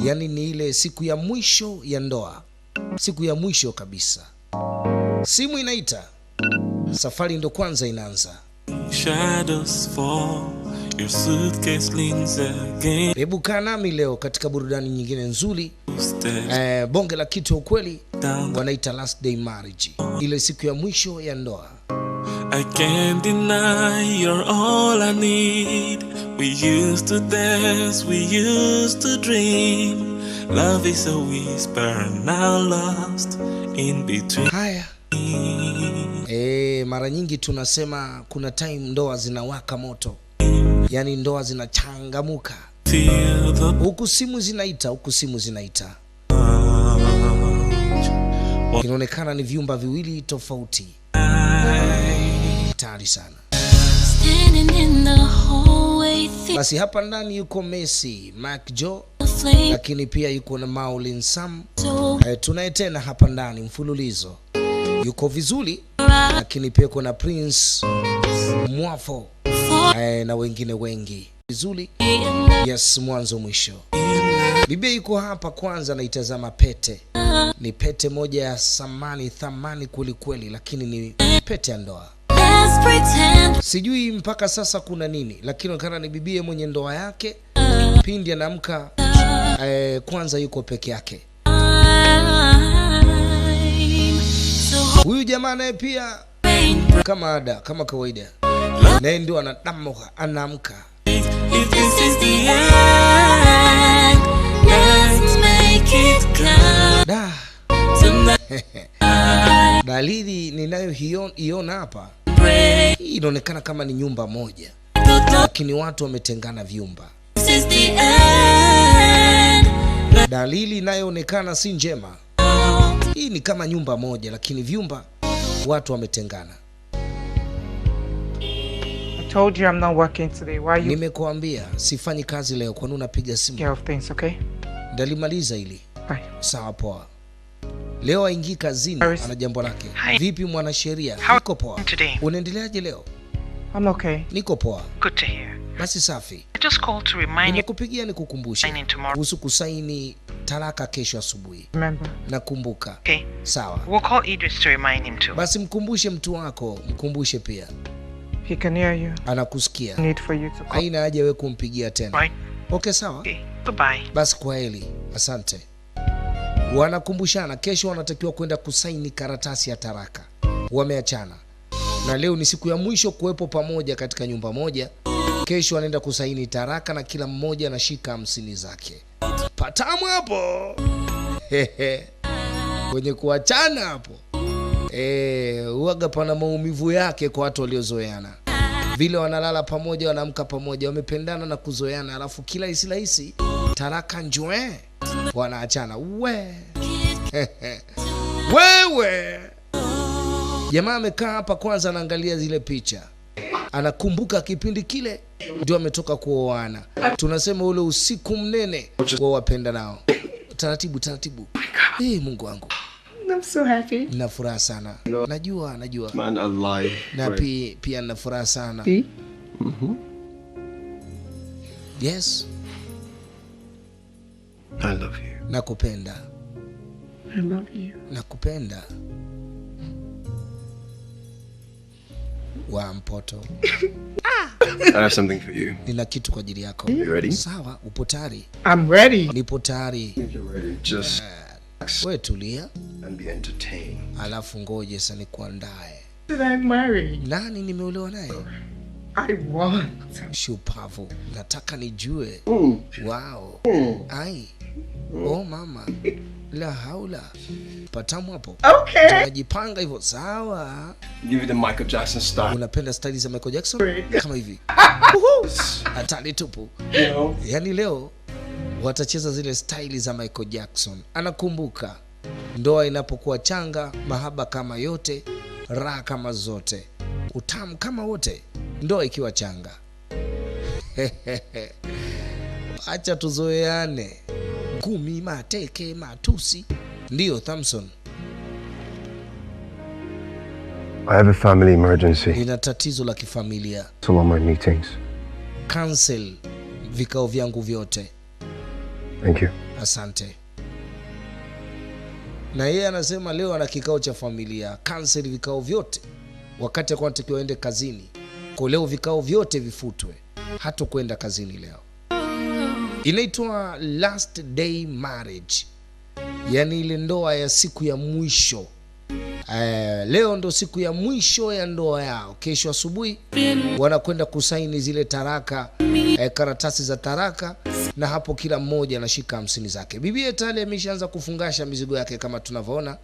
Yani ni ile siku ya mwisho ya ndoa, siku ya mwisho kabisa. Simu inaita, safari ndo kwanza inaanza. Shadows fall, your suitcase leans again. Hebu kaa nami leo katika burudani nyingine nzuri. Bonge la kitu ukweli, wanaita last day marriage, ile siku ya mwisho ya ndoa. I can't deny you're all I need. We used to dance, we used to dream. Love is a whisper now lost in between. Haya. Mara nyingi tunasema kuna time ndoa zinawaka moto. Yani ndoa zinachangamuka. Huku simu zinaita. Inaonekana ni vyumba viwili tofauti. Tayari sana. Basi hapa ndani yuko Messi, Mac Joe, lakini pia yuko na Maulin Sam. Tunaye tena hapa ndani mfululizo. Yuko vizuri, lakini pia kuna Prince Mwafo na wengine wengi. Vizuri, yes, mwanzo mwisho. Bibi yuko hapa kwanza naitazama pete. Ni pete moja ya thamani kweli, lakini ni pete ya ndoa. Sijui mpaka sasa kuna nini, lakini kana ni bibie mwenye ndoa yake. Pindi anaamka kwanza yuko peke yake. Huyu jamaa naye pia kama kawaida, naye ndio anaamka. If this is the end, let's make it count. Dalili ninayoiona hapa, hii inaonekana kama ni nyumba moja, lakini watu wametengana vyumba. This is the end. Dalili inayoonekana si njema. Hii ni kama nyumba moja, lakini vyumba watu wametengana. I told you I'm not working today. Why you? Nimekuambia sifanyi kazi leo, kwa nini unapiga simu? Care of things, okay? Ndalimaliza hili. Bye. Sawa, poa. Leo aingi kazini, ana jambo lake. Vipi mwanasheria? Niko poa. Unaendeleaje leo? I'm okay. Niko poa. Good to hear. Basi safi. I just called to remind you. Nimekupigia nikukumbushe kuhusu kusaini talaka kesho asubuhi. Remember. Nakumbuka. Okay. Sawa. We'll call Idris to remind him too. Basi mkumbushe mtu wako, mkumbushe pia. He can hear you. Anakusikia. Need for you to call. Haina haja wewe kumpigia tena. Right. Okay, sawa? Okay. Goodbye. Basi kwaheri. Asante. Wanakumbushana kesho wanatakiwa kwenda kusaini karatasi ya talaka. Wameachana. Na leo ni siku ya mwisho kuwepo pamoja katika nyumba moja. Kesho wanaenda kusaini talaka na kila mmoja anashika 50 zake. Patamu hapo. Kwenye kuachana hapo. Huaga pana maumivu yake kwa watu waliozoeana. Vile wanalala pamoja, wanaamka pamoja, wamependana na kuzoeana, alafu kila rahisi talaka njoo wanaachana. Wewe jamaa amekaa hapa kwanza anaangalia zile picha. Anakumbuka kipindi kile ndio ametoka kuoana. Tunasema ule usiku mnene wa wapenda nao. Taratibu. Mungu wangu. I'm so happy. Nina furaha sana. Najua. Man alive. Na pia nina furaha sana. Yes. I love you. Nakupenda. I love you. Nakupenda. Wa mpoto. I have something for you. Nina kitu kwa ajili yako. You ready? Sawa, upo tayari? I'm ready. Nipo tayari. If you're ready, just Wewe tulia. and be entertained. Alafu ngoje sasa nikuandae. Did I marry? Nani nimeolewa naye? I want. Shupavu. Nataka nijue. Wow. Ai. Oh mama. La haula. Patamu hapo. Okay. Tunajipanga hivyo. Sawa. Give you the Michael Jackson style. Unapenda style za Michael Jackson? Kama hivi. Hatari tupu. You know? Yaani leo watacheza zile style za Michael Jackson. Anakumbuka ndoa inapokuwa changa, mahaba kama yote, raha kama zote, utamu kama wote, ndoa ikiwa changa. Acha tuzoeane. Ngumi, mateke, matusi. Ndio Thompson. I have a family emergency. Nina tatizo la kifamilia. So all my meetings. Cancel vikao vyangu vyote. Thank you. Asante. Na yeye anasema leo ana kikao cha familia, cancel vikao vyote wakati alikuwa anatakiwa aende kazini. Kwa leo vikao vyote vifutwe, hata kwenda kazini leo. Inaitwa last day marriage, yani ile ndoa ya siku ya mwisho. Leo ndo siku ya mwisho ya ndoa yao. Kesho asubuhi wanakwenda kusaini zile taraka, karatasi za taraka, na hapo kila mmoja anashika 50 zake. Bibi tayari ameshaanza kufungasha mizigo yake kama tunavyoona.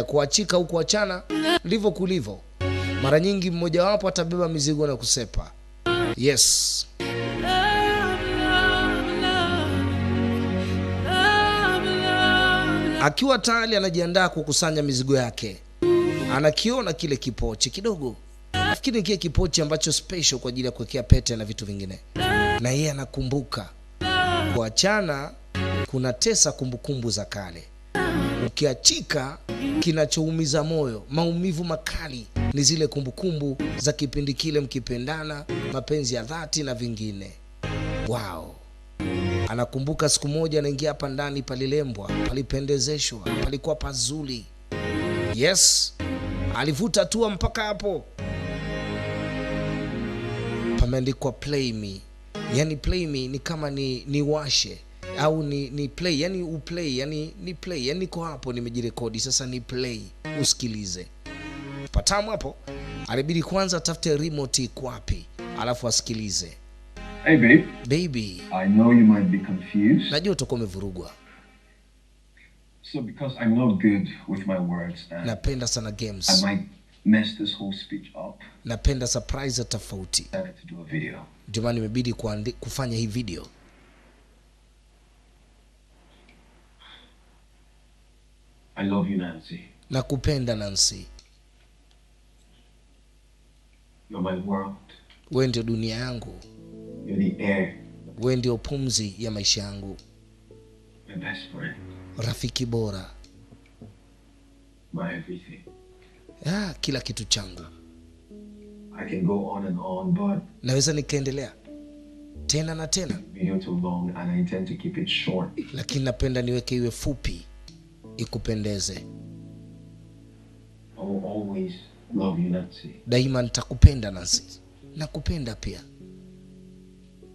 Kuachika huko kuachana ndivyo kulivyo. Mara nyingi mmoja wapo atabeba mizigo na kusepa. Yes. Akiwa tayari anajiandaa kukusanya mizigo yake, anakiona kile kipochi kidogo. Nafikiri kile kipochi ambacho special kwa ajili ya kuwekea pete na vitu vingine. Na yeye anakumbuka kuachana kuna tesa kumbukumbu za kale. Ukiachika kinachoumiza moyo, maumivu makali ni zile kumbukumbu za kipindi kile mkipendana, mapenzi ya dhati na vingine. Wow. Anakumbuka siku moja anaingia hapa ndani, palilembwa, palipendezeshwa, palikuwa pazuri. Yes. Alivuta tua mpaka hapo. Pameandikwa play me. Yani play me ni kama ni washe au ni play, yani uplay, yani ni play, yani niko hapo nimejirekodi, sasa ni play, usikilize. Patamu hapo. Alibidi kwanza atafute remote iko wapi, alafu asikilize. Hey babe. Baby. I know you might be confused. Najua utakuwa umevurugwa. So because I'm not good with my words and napenda sana games, I might mess this whole speech up. Napenda surprise tofauti. I had to do a video. Ndio maana nimebidi kufanya hii video. I love you, Nancy. Nakupenda Nancy. You're my world. Wewe ndio dunia yangu. You're the air. Wewe ndio pumzi ya maisha yangu. My best friend. Rafiki bora. My everything. Kila kitu changu. I can go on and on, but naweza nikaendelea tena na tena. Video too long and I intend to keep it short. Lakini napenda niweke iwe fupi ikupendeze. I will always love you, Nancy. Daima nitakupenda Nancy. Nakupenda pia.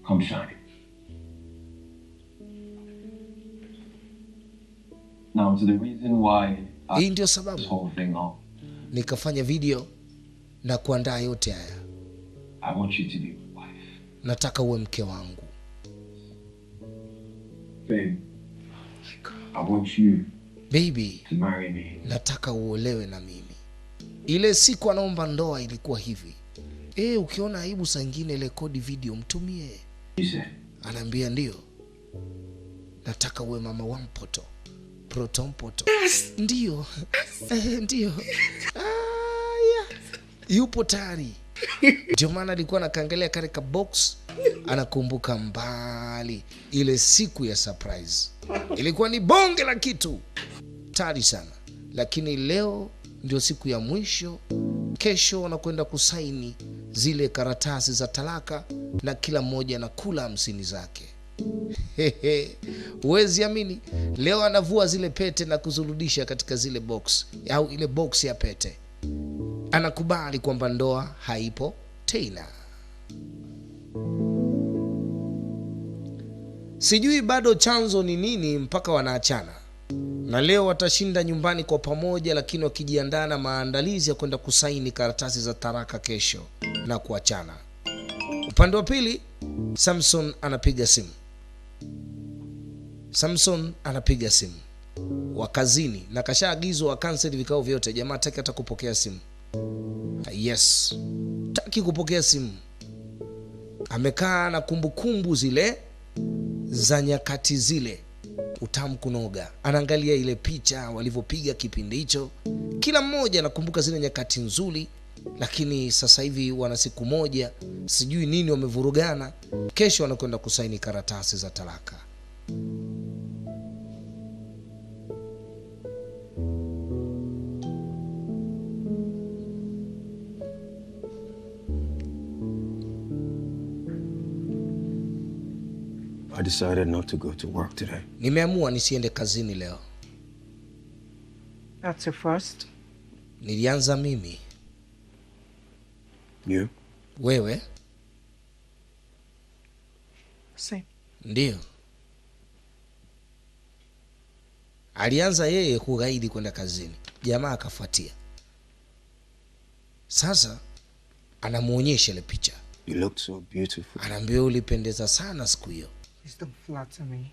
Come shine. Now to the reason why hii ndio sababu nikafanya video na kuandaa yote haya. I want you to be my wife. Nataka uwe mke wangu. Babe, I want you baby to marry me. Nataka uolewe na mimi. Ile siku anaomba ndoa ilikuwa hivi. Ukiona aibu saa nyingine rekodi video mtumie. Anaambia ndio. Nataka uwe mama wa mpoto. Protompoto. Yes. Ndio. Ndio. Yeah. Yupo tayari. Ndio maana alikuwa anakangalia katika box, anakumbuka mbali ile siku ya surprise. Ilikuwa ni bonge la kitu. Tayari sana. Lakini leo ndio siku ya mwisho. Kesho wanakwenda kusaini zile karatasi za talaka na kila mmoja anakula 50 zake. Uwezi amini, leo anavua zile pete na kuzurudisha katika zile box au ile box ya pete. Anakubali kwamba ndoa haipo tena. Sijui bado chanzo ni nini mpaka wanaachana. Na leo watashinda nyumbani kwa pamoja, lakini wakijiandaa na maandalizi ya kwenda kusaini karatasi za taraka kesho na kuachana. Upande wa pili, Samson anapiga simu. Samson anapiga simu wa kazini na kashaagizwa cancel vikao vyote. Jamaa hataki hata kupokea simu. Yes, taki kupokea simu. Amekaa na kumbukumbu zile za nyakati zile, utamu kunoga. Anaangalia ile picha walivyopiga kipindi hicho. Kila mmoja anakumbuka zile nyakati nzuri, lakini sasa hivi wana siku moja, sijui nini wamevurugana. Kesho wanakwenda kusaini karatasi za talaka. I decided not to go to work today. Nimeamua nisiende kazini leo. That's your first. Nilianza mimi. You? Wewe? Same. Ndio. Alianza yeye kugaidi kwenda kazini. Jamaa akafuatia. Sasa anamuonyesha ile picha. You look so beautiful. Anaambia ulipendeza sana siku hiyo. Please don't flatter me.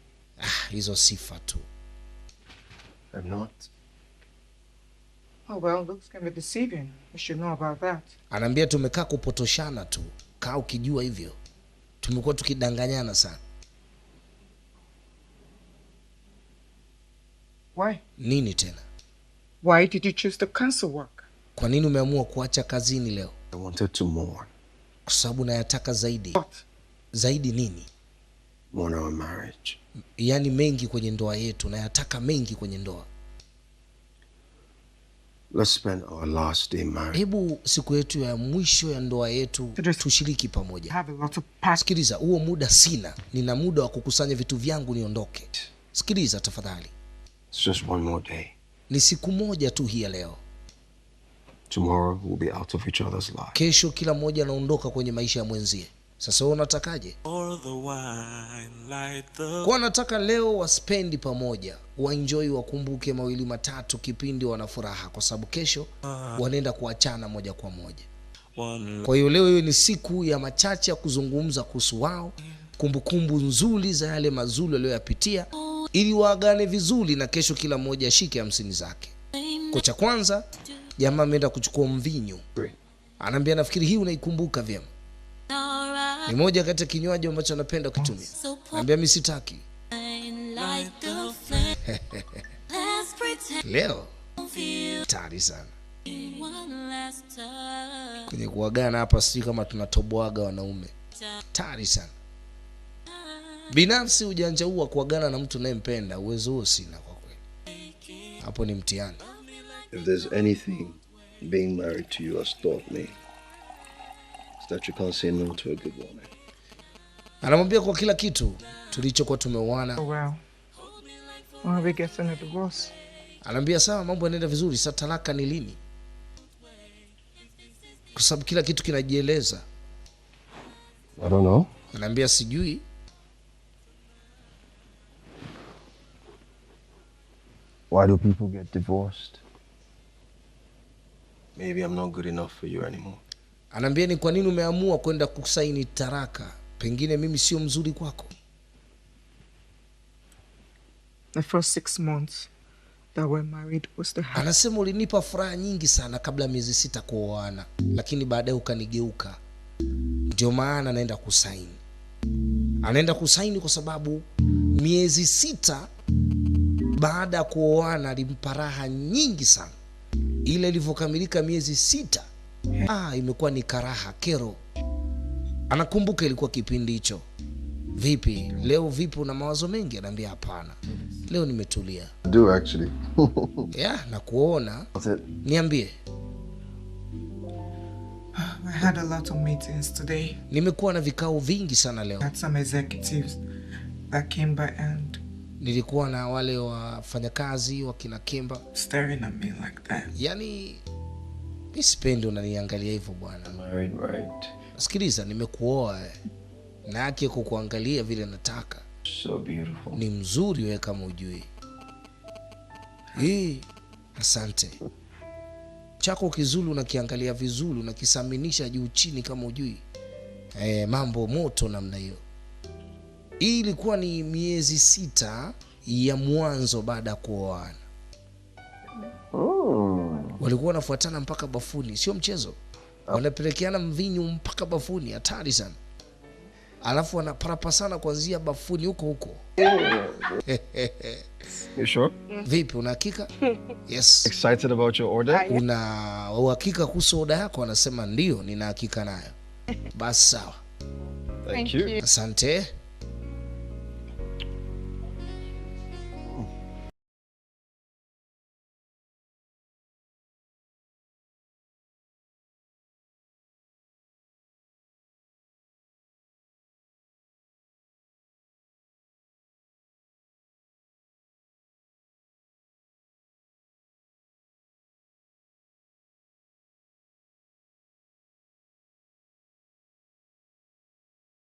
Hizo sifa tu. I'm not. Oh, well, looks can be deceiving. You should know about that. Anaambia tumekaa kupotoshana tu. Kaa ukijua hivyo. Tumekuwa tukidanganyana sana. Why? Nini tena? Why did you choose to cancel work? Kwa nini umeamua kuacha kazini leo? I wanted to mourn. Kwa sababu nayataka zaidi. What? Zaidi nini? Mourn our marriage. Yaani mengi kwenye ndoa yetu, nayataka mengi kwenye ndoa. Let's spend our last day married. Hebu siku yetu ya mwisho ya ndoa yetu tushiriki I pamoja. have a lot of past. Sikiliza, huo muda sina. Nina muda wa kukusanya vitu vyangu niondoke. Sikiliza tafadhali. It's just one more day. Ni siku moja tu hii ya leo. Tomorrow we'll be out of each other's lives. Kesho kila mmoja anaondoka kwenye maisha ya mwenzie. Sasa wewe unatakaje? Pour the wine, light the Kwa nataka leo waspendi pamoja, waenjoy, wakumbuke mawili matatu kipindi wana furaha, kwa sababu kesho wanaenda kuachana moja kwa moja. one. Kwa hiyo leo hiyo ni siku ya machache ya kuzungumza kuhusu wao, kumbukumbu nzuri za yale mazuri aliyoyapitia, ili waagane vizuri na kesho kila mmoja ashike 50 zake. Kwa cha kwanza, jamaa ameenda kuchukua mvinyo. Anaambia nafikiri hii unaikumbuka vyema. Ni moja kati ya kinywaji ambacho anapenda kutumia. Anaambia mimi sitaki. Leo tayari sana. Kwenye kuagana hapa sisi kama tunatoboaga wanaume. Tayari sana. Binafsi ujanja huu wa kuagana na mtu unayempenda, uwezo huo sina kwa kweli. Hapo ni mtihani. If there's anything being married to you has taught me, it's that you can't say no to a good woman. Anamwambia kwa kila kitu tulichokuwa tumeoana. Oh, well. When are we getting a divorce? Anaambia sawa, mambo yanaenda vizuri, sasa talaka ni lini? Kwa sababu kila kitu kinajieleza. I don't know. Anaambia sijui. Why do people get divorced? Maybe I'm not good enough for you anymore. Anaambia ni kwa nini umeamua kwenda kusaini taraka? Pengine mimi sio mzuri kwako. The first 6 months that we're married was the hardest. Anasema ulinipa furaha nyingi sana kabla miezi 6 kuoana, lakini baadaye ukanigeuka. Ndio maana anaenda kusaini. Anaenda kusaini kwa sababu miezi 6 baada ya kuoana alimpa raha nyingi sana. Ile ilivyokamilika miezi 6, imekuwa ni karaha, kero. Anakumbuka ilikuwa kipindi hicho. Vipi? Leo vipi, una mawazo mengi? Anaambia hapana. Leo nimetulia. I do actually. Na kuona. That's it. Niambie. I had a lot of meetings today. Nimekuwa na vikao vingi sana I leo. had some executives that came by and Nilikuwa na wale wafanyakazi wakina Kemba. staring at me like that. Yaani sipendi unaniangalia hivyo bwana. Married, right? Sikiliza, nimekuoa na haki ya kukuangalia vile nataka. So beautiful. Ni mzuri wewe kama ujui. Asante. Chako kizuri unakiangalia vizuri, unakisaminisha juu chini kama ujui. Mambo moto namna hiyo. Hii ilikuwa ni miezi 6 ya mwanzo baada ya kuoana. Walikuwa wanafuatana mpaka bafuni, sio mchezo. Wanapelekeana mvinyo mpaka bafuni, hatari sana. Alafu wanaparapa sana kuanzia bafuni huko. You sure? Vipi, una hakika? Yes. Excited about your order? Una uhakika kuhusu oda yako? Anasema ndio, nina hakika nayo. Basi sawa. Thank you. Asante.